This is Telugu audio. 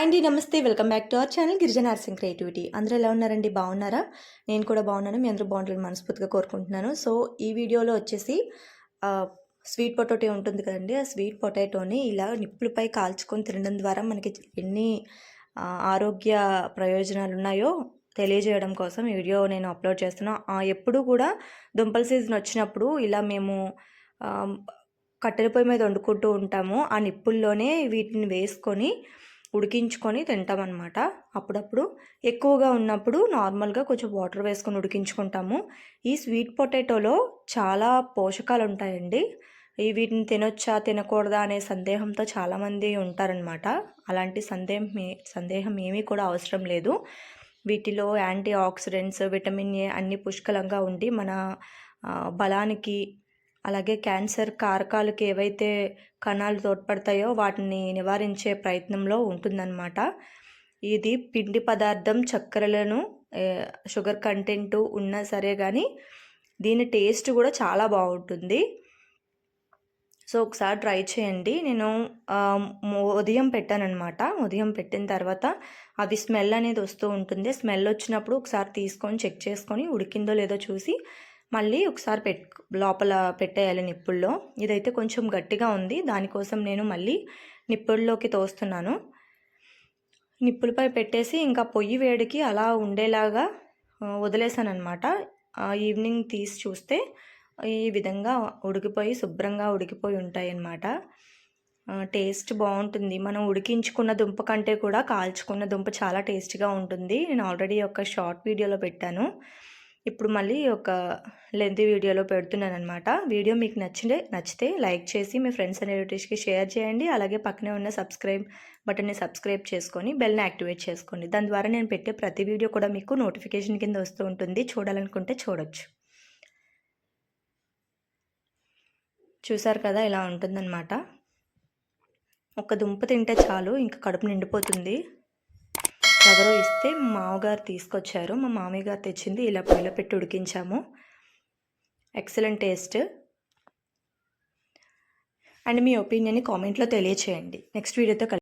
హాయ్ అండి, నమస్తే. Welcome back to our channel గిరిజన నర్సింగ్ క్రియేటివిటీ. అందరూ ఎలా ఉన్నారండి? బాగున్నారా? నేను కూడా బాగున్నాను. మీ అందరూ బాగుంటారని మనస్ఫూర్తిగా కోరుకుంటున్నాను. సో ఈ వీడియోలో వచ్చేసి స్వీట్ పొటాటో ఉంటుంది కదండి, ఆ స్వీట్ పొటాటోని ఇలా నిప్పులపై కాల్చుకొని తినడం ద్వారా మనకి ఎన్ని ఆరోగ్య ప్రయోజనాలు ఉన్నాయో తెలియజేయడం కోసం ఈ వీడియో నేను అప్లోడ్ చేస్తున్నాను. ఎప్పుడు కూడా దుంపల సీజన్ వచ్చినప్పుడు ఇలా మేము కట్టెల పొయ్యి మీద వండుకుంటూ ఉంటాము. ఆ నిప్పుల్లోనే వీటిని వేసుకొని ఉడికించుకొని తింటామన్నమాట. అప్పుడప్పుడు ఎక్కువగా ఉన్నప్పుడు నార్మల్గా కొంచెం వాటర్ వేసుకొని ఉడికించుకుంటాము. ఈ స్వీట్ పొటాటోలో చాలా పోషకాలు ఉంటాయండి. వీటిని తినొచ్చా తినకూడదా అనే సందేహంతో చాలామంది ఉంటారనమాట. అలాంటి సందేహం ఏమీ కూడా అవసరం లేదు. వీటిలో యాంటీ ఆక్సిడెంట్స్, విటమిన్ ఏ అన్ని పుష్కలంగా ఉండి మన బలానికి, అలాగే క్యాన్సర్ కారకాలకు ఏవైతే కణాలు తోడ్పడతాయో వాటిని నివారించే ప్రయత్నంలో ఉంటుందన్నమాట. ఇది పిండి పదార్థం, చక్కెరలను, షుగర్ కంటెంట్ ఉన్నా సరే కానీ దీని టేస్ట్ కూడా చాలా బాగుంటుంది. సో ఒకసారి ట్రై చేయండి. నేను ఉదయం పెట్టానమాట. ఉదయం పెట్టిన తర్వాత అవి స్మెల్ అనేది వస్తూ ఉంటుంది. స్మెల్ వచ్చినప్పుడు ఒకసారి తీసుకొని చెక్ చేసుకొని ఉడికిందో లేదో చూసి మళ్ళీ ఒకసారి లోపల పెట్టేయాలి నిప్పుల్లో. ఇదైతే కొంచెం గట్టిగా ఉంది, దానికోసం నేను మళ్ళీ నిప్పుల్లోకి తోస్తున్నాను. నిప్పులపై పెట్టేసి ఇంకా పొయ్యి వేడికి అలా ఉండేలాగా వదిలేసానమాట. ఈవినింగ్ తీసి చూస్తే ఈ విధంగా ఉడికిపోయి శుభ్రంగా ఉడికిపోయి ఉంటాయి అన్నమాట. టేస్ట్ బాగుంటుంది. మనం ఉడికించుకున్న దుంప కంటే కూడా కాల్చుకున్న దుంప చాలా టేస్ట్గా ఉంటుంది. నేను ఆల్రెడీ ఒక షార్ట్ వీడియోలో పెట్టాను. ఇప్పుడు మళ్ళీ ఒక లెంతీ వీడియోలో పెడుతున్నాను అనమాట. వీడియో మీకు నచ్చితే లైక్ చేసి మీ ఫ్రెండ్స్ అండ్ రిలేటివ్స్కి షేర్ చేయండి. అలాగే పక్కనే ఉన్న సబ్స్క్రైబ్ బటన్ని సబ్స్క్రైబ్ చేసుకొని బెల్ని యాక్టివేట్ చేసుకోండి. దాని ద్వారా నేను పెట్టే ప్రతి వీడియో కూడా మీకు నోటిఫికేషన్ కింద వస్తూ ఉంటుంది. చూడాలనుకుంటే చూడొచ్చు. చూసారు కదా, ఇలా ఉంటుందన్నమాట. ఒక దుంప తింటే చాలు, ఇంకా కడుపు నిండిపోతుంది. ఎవరో ఇస్తే మా మామగారు తీసుకొచ్చారు. మా మామయ్య గారు తెచ్చింది. ఇలా పొయ్యిలో పెట్టి ఉడికించాము. Excellent taste. అండ్ మీ ఒపీనియన్ని కామెంట్లో తెలియచేయండి. నెక్స్ట్ వీడియోతో